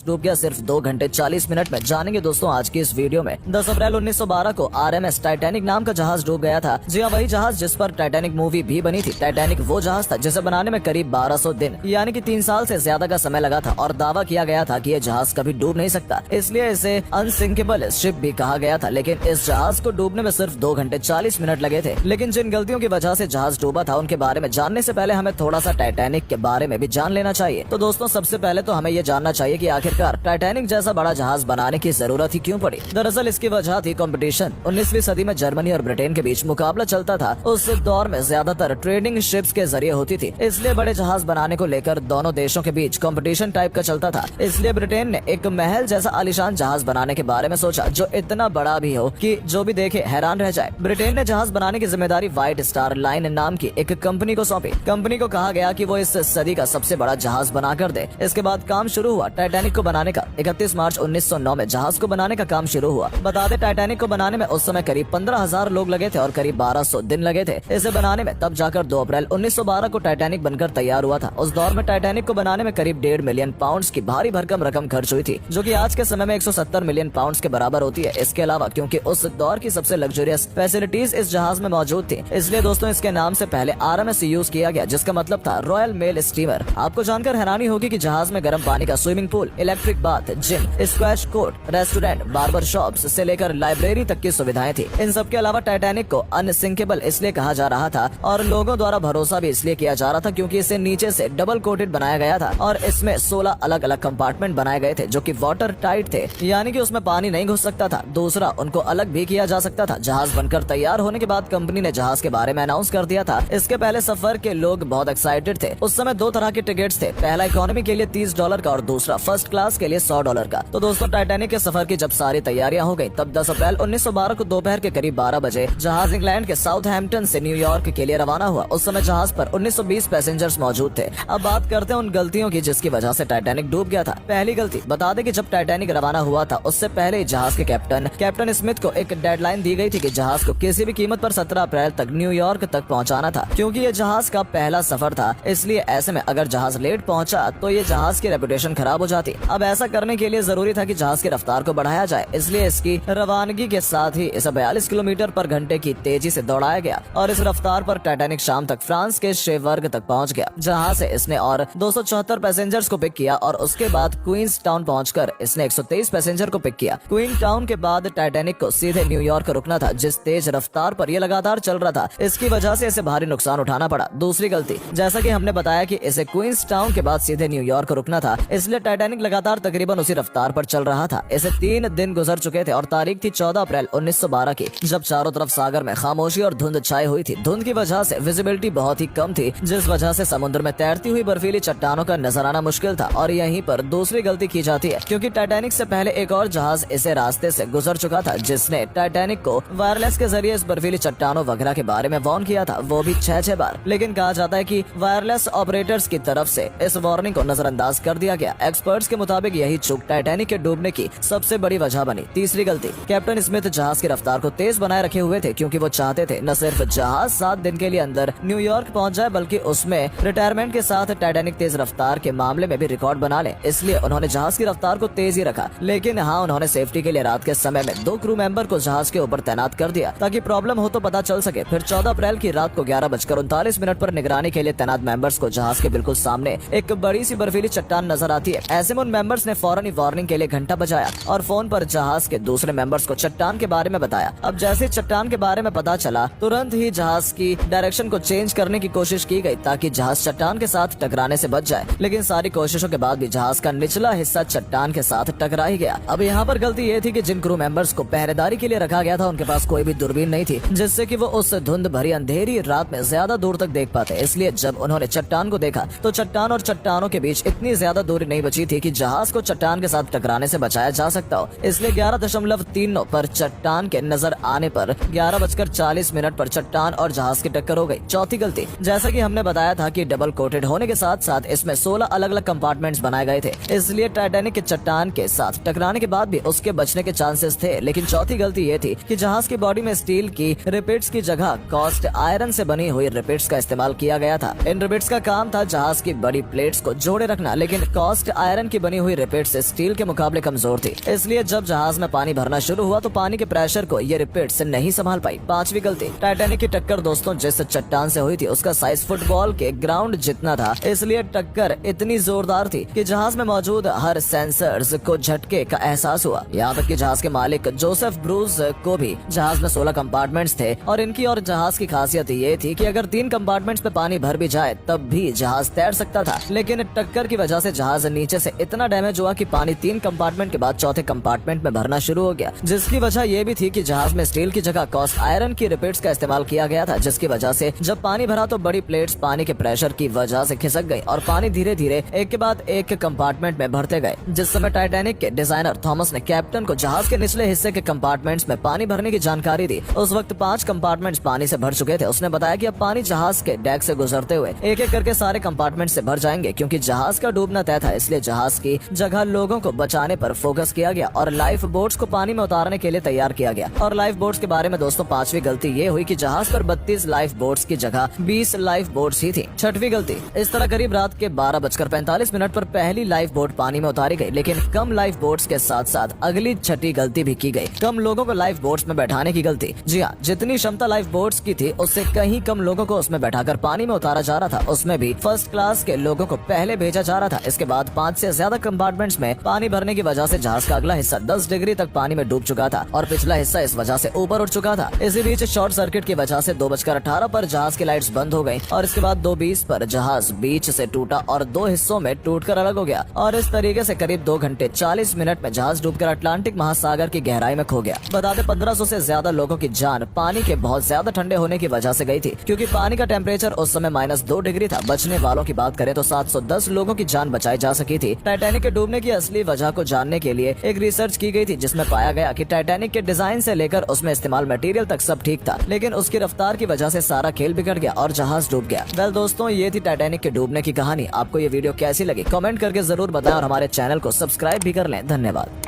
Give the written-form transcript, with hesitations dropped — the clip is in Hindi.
डूब गया सिर्फ 2 घंटे 40 मिनट में। जानेंगे दोस्तों आज की इस वीडियो में। 10 अप्रैल 1912 को RMS टाइटैनिक नाम का जहाज डूब गया था। जी हाँ, वही जहाज जिस पर टाइटैनिक मूवी भी बनी थी। टाइटैनिक वो जहाज था जिसे बनाने में करीब 1200 दिन यानी कि 3 साल से ज्यादा का समय लगा था और दावा किया गया था कि ये जहाज कभी डूब नहीं सकता, इसलिए इसे अनसिंकेबल शिप भी कहा गया था। लेकिन इस जहाज को डूबने में सिर्फ 2 घंटे 40 मिनट लगे थे। लेकिन जिन गलतियों की वजह से जहाज डूबा था उनके बारे में जानने से पहले हमें थोड़ा सा टाइटैनिक के बारे में भी जान लेना चाहिए। तो दोस्तों सबसे पहले तो हमें ये जानना चाहिए कि आखिरकार टाइटैनिक जैसा बड़ा जहाज बनाने की जरूरत ही क्यों पड़ी। दरअसल इसकी वजह थी कंपटीशन। 19वीं सदी में जर्मनी और ब्रिटेन के बीच मुकाबला चलता था। उस दौर में ज्यादातर ट्रेडिंग शिप्स के जरिए होती थी, इसलिए बड़े जहाज बनाने को लेकर दोनों देशों के बीच कंपटीशन टाइप का चलता था। इसलिए ब्रिटेन ने एक महल जैसा आलीशान जहाज बनाने के बारे में सोचा जो इतना बड़ा भी हो कि जो भी देखे हैरान रह जाए। ब्रिटेन ने जहाज बनाने की जिम्मेदारी व्हाइट स्टार लाइन नाम की एक कंपनी को सौंपी। कंपनी को कहा गया कि वो इस सदी का सबसे बड़ा जहाज बना कर दे। इसके बाद काम शुरू हुआ टाइटैनिक को बनाने का। 31 मार्च 1909 में जहाज को बनाने का काम शुरू हुआ। बता दें टाइटैनिक को बनाने में उस समय करीब 15,000 लोग लगे थे और करीब 1200 दिन लगे थे इसे बनाने में। तब जाकर 2 अप्रैल 1912 को टाइटैनिक बनकर तैयार हुआ था। उस दौर में टाइटैनिक को बनाने में करीब 1.5 मिलियन पाउंड की भारी भरकम रकम खर्च हुई थी, जो कि आज के समय में 170 मिलियन पाउंड के बराबर होती है। इसके अलावा क्योंकि उस दौर की सबसे लग्जरियस फैसिलिटीज इस जहाज में मौजूद थी, इसलिए दोस्तों इसके नाम से पहले RMS यूज किया गया, जिसका मतलब था रॉयल मेल स्टीमर। आपको जानकर हैरानी होगी कि जहाज में गर्म पानी का swimming pool, electric bath, gym, squash court, restaurant, barber shops से लेकर लाइब्रेरी तक की सुविधाएं थी। इन सब के अलावा टाइटैनिक को अनसिंकेबल इसलिए कहा जा रहा था और लोगों द्वारा भरोसा भी इसलिए किया जा रहा था क्योंकि इसे नीचे से डबल कोटेड बनाया गया था और इसमें 16 अलग अलग कंपार्टमेंट बनाए गए थे जो कि वाटर टाइट थे, यानी कि उसमें पानी नहीं घुस सकता था। दूसरा, उनको अलग भी किया जा सकता था। जहाज बनकर तैयार होने के बाद कंपनी ने जहाज के बारे में अनाउंस कर दिया था। इसके पहले सफर के लोग बहुत एक्साइटेड थे। उस समय 2 तरह के टिकट्स थे, पहला इकोनॉमी के लिए $30 का और दूसरा फर्स्ट क्लास के लिए $100 का। तो दोस्तों टाइटैनिक के सफर की जब सारी तैयारियां हो गई तब 10 अप्रैल 1912 को दोपहर के करीब 12 बजे जहाज इंग्लैंड के साउथहैम्पटन से न्यूयॉर्क के लिए रवाना हुआ। उस समय जहाज पर 1920 पैसेंजर्स मौजूद थे। अब बात करते हैं उन गलतियों की जिसकी वजह से टाइटैनिक डूब गया था। पहली गलती, बता दें कि जब टाइटैनिक रवाना हुआ था उससे पहले जहाज के कैप्टन स्मिथ को एक डेडलाइन दी गई थी कि जहाज को किसी भी कीमत पर 17 अप्रैल तक न्यूयॉर्क तक पहुंचाना था। क्योंकि ये जहाज का पहला सफर था, इसलिए ऐसे में अगर जहाज लेट पहुंचा तो ये जहाज की रेपुटेशन खराब हो जाती। अब ऐसा करने के लिए जरूरी था कि जहाज की रफ्तार को बढ़ाया जाए, इसलिए इसकी रवानगी के साथ ही इसे 42 किलोमीटर पर घंटे की तेजी से दौड़ाया गया और इस रफ्तार पर टाइटैनिक शाम तक फ्रांस के शेवर्ग तक पहुंच गया, जहां से इसने और 274 पैसेंजर्स को पिक किया और उसके बाद क्वींस टाउन पहुंचकर इसने 123 पैसेंजर को पिक किया। क्वीन टाउन के बाद टाइटैनिक को सीधे न्यूयॉर्क रुकना था। जिस तेज रफ्तार पर ये लगातार चल रहा था, इसकी वजह से इसे भारी नुकसान उठाना पड़ा। दूसरी गलती, जैसा कि हमने बताया कि इसे क्वींस टाउन के बाद सीधे न्यूयॉर्क रुकना था, इसलिए टाइटैनिक लगातार तकरीबन उसी रफ्तार पर चल रहा था। इसे 3 दिन गुजर चुके थे और तारीख थी 14 अप्रैल 1912 की, जब चारों तरफ सागर में खामोशी और धुंध छाई हुई थी। धुंध की वजह से विजिबिलिटी बहुत ही कम थी, जिस वजह से समुद्र में तैरती हुई बर्फीली चट्टानों का नजर आना मुश्किल था। और यहीं पर दूसरी गलती की जाती है क्योंकि टाइटैनिक से पहले एक और जहाज इसे रास्ते से गुजर चुका था, जिसने टाइटैनिक को वायरलेस के जरिए इस बर्फीली चट्टानों वगैरह के बारे में वार्न किया था, वो भी 6 बार। लेकिन कहा जाता है कि वायरलेस ऑपरेटर्स की तरफ से इस वार्निंग को नजरअंदाज कर दिया गया। एक्सपर्ट्स के मुताबिक यही चूक टाइटैनिक के डूबने की सबसे बड़ी वजह बनी। तीसरी गलती, कैप्टन स्मिथ जहाज की रफ्तार को तेज बनाए रखे हुए थे क्योंकि वो चाहते थे न सिर्फ जहाज 7 दिन के लिए अंदर न्यूयॉर्क पहुंच जाए, बल्कि उसमें रिटायरमेंट के साथ टाइटैनिक तेज रफ्तार के मामले में भी रिकॉर्ड बना ले। इसलिए उन्होंने जहाज की रफ्तार को तेज ही रखा। लेकिन हाँ, उन्होंने सेफ्टी के लिए रात के समय में 2 क्रू मेंबर को जहाज के ऊपर तैनात कर दिया ताकि प्रॉब्लम हो तो पता चल सके। फिर 14 अप्रैल की रात को 11:39 पर निगरानी के लिए तैनात मेंबर्स को जहाज के बिल्कुल सामने एक बड़ी सी बर्फीली चट्टान नजर आती है। ऐसे में उन मेंबर्स ने फौरन ही वार्निंग के लिए घंटा बजाया और फोन पर जहाज के दूसरे मेंबर्स को चट्टान के बारे में बताया। अब जैसे चट्टान के बारे में पता चला, तुरंत ही जहाज की डायरेक्शन को चेंज करने की कोशिश की गई ताकि जहाज चट्टान के साथ टकराने से बच जाए। लेकिन सारी कोशिशों के बाद भी जहाज का निचला हिस्सा चट्टान के साथ टकरा ही गया। अब यहाँ पर गलती ये थी कि जिन क्रू मेंबर्स को पहरेदारी के लिए रखा गया था उनके पास कोई भी दूरबीन नहीं थी, जिससे कि वो उस धुंध भरी अंधेरी रात में ज्यादा दूर तक देख पाते। इसलिए जब उन्होंने चट्टान को देखा तो चट्टान और चट्टानों के बीच इतनी ज्यादा दूरी नहीं बची थी कि जहाज को चट्टान के साथ टकराने से बचाया जा सकता हो। इसलिए 11.39 पर चट्टान के नजर आने पर 11:40 पर चट्टान और जहाज की टक्कर हो गई। चौथी गलती, जैसा कि हमने बताया था कि डबल कोटेड होने के साथ साथ इसमें 16 अलग अलग कंपार्टमेंट्स बनाए गए थे, इसलिए टाइटैनिक के चट्टान के साथ टकराने के बाद भी उसके बचने के चांसेस थे। लेकिन चौथी गलती ये थी कि जहाज की बॉडी में स्टील की रिपिट्स की जगह कास्ट आयरन से बनी हुई रिपिट्स का इस्तेमाल किया गया था। इन रिपिट्स का काम था जहाज की बड़ी प्लेट्स को जोड़े रखना, लेकिन कास्ट आयरन की बनी बनी हुई रिपिट्स स्टील के मुकाबले कमजोर थी, इसलिए जब जहाज में पानी भरना शुरू हुआ तो पानी के प्रेशर को ये रिपिट्स नहीं संभाल पाई। पांचवी गलती, टाइटैनिक की टक्कर दोस्तों जिस चट्टान से हुई थी उसका साइज फुटबॉल के ग्राउंड जितना था, इसलिए टक्कर इतनी जोरदार थी कि जहाज में मौजूद हर सेंसर्स को झटके का एहसास हुआ। यहाँ तक कि जहाज के मालिक जोसेफ ब्रूस को भी, जहाज में 16 कंपार्टमेंट्स थे और इनकी और जहाज की खासियत ये थी कि अगर 3 कंपार्टमेंट्स पे पानी भर भी जाए तब भी जहाज तैर सकता था, लेकिन टक्कर की वजह से जहाज नीचे से इतना डैमेज हुआ कि पानी 3 कंपार्टमेंट के बाद चौथे कंपार्टमेंट में भरना शुरू हो गया, जिसकी वजह ये भी थी कि जहाज में स्टील की जगह कास्ट आयरन की रिपिट्स का इस्तेमाल किया गया था, जिसकी वजह से जब पानी भरा तो बड़ी प्लेट्स पानी के प्रेशर की वजह से खिसक गई और पानी धीरे धीरे एक के बाद एक कंपार्टमेंट में भरते गए। जिस समय टाइटैनिक के डिजाइनर थॉमस ने कैप्टन को जहाज के निचले हिस्से के कंपार्टमेंट्स में पानी भरने की जानकारी दी, उस वक्त 5 कंपार्टमेंट्स पानी से भर चुके थे। उसने बताया कि अब पानी जहाज के डेक से गुजरते हुए एक एक करके सारे कंपार्टमेंट से भर जाएंगे, क्योंकि जहाज का डूबना तय था, इसलिए जहाज की जगह लोगों को बचाने पर फोकस किया गया और लाइफ बोट्स को पानी में उतारने के लिए तैयार किया गया। और लाइफ बोट्स के बारे में दोस्तों 5वीं गलती ये हुई कि जहाज पर 32 लाइफ बोट्स की जगह 20 लाइफ बोट्स ही थी। 6वीं गलती, इस तरह करीब रात के 12:45 पर पहली लाइफ बोट पानी में उतारी गई, लेकिन कम लाइफ बोट्स के साथ साथ अगली 6ठी गलती भी की गई, कम लोगों को लाइफ बोट्स में बैठाने की गलती। जी हाँ, जितनी क्षमता लाइफ बोट्स की थी उससे कहीं कम लोगों को उसमें बैठाकर पानी में उतारा जा रहा था, उसमें भी फर्स्ट क्लास के लोगों को पहले भेजा जा रहा था। इसके बाद 5 से ज्यादा कंपार्टमेंट्स में पानी भरने की वजह से जहाज का अगला हिस्सा 10 डिग्री तक पानी में डूब चुका था और पिछला हिस्सा इस वजह से ऊपर उठ चुका था। इसी बीच शॉर्ट सर्किट की वजह से 2:18 पर जहाज की लाइट्स बंद हो गयी और इसके बाद 2:20 पर जहाज बीच से टूटा और 2 हिस्सों में टूटकर अलग हो गया और इस तरीके से करीब 2 घंटे 40 मिनट में जहाज डूबकर अटलांटिक महासागर की गहराई में खो गया। बता दें 1500 से ज्यादा लोगों की जान पानी के बहुत ज्यादा ठंडे होने की वजह से गई थी, क्योंकि पानी का टेम्परेचर उस समय -2 डिग्री था। बचने वालों की बात करें तो 710 लोगों की जान बचाई जा सकी थी। टाइटैनिक के डूबने की असली वजह को जानने के लिए एक रिसर्च की गई थी, जिसमें पाया गया कि टाइटैनिक के डिजाइन से लेकर उसमें इस्तेमाल मटेरियल तक सब ठीक था, लेकिन उसकी रफ्तार की वजह से सारा खेल बिगड़ गया और जहाज डूब गया। वेल दोस्तों, ये थी टाइटैनिक के डूबने की कहानी। आपको ये वीडियो कैसी लगी कमेंट करके जरूर बताएं और हमारे चैनल को सब्सक्राइब भी कर लें। धन्यवाद।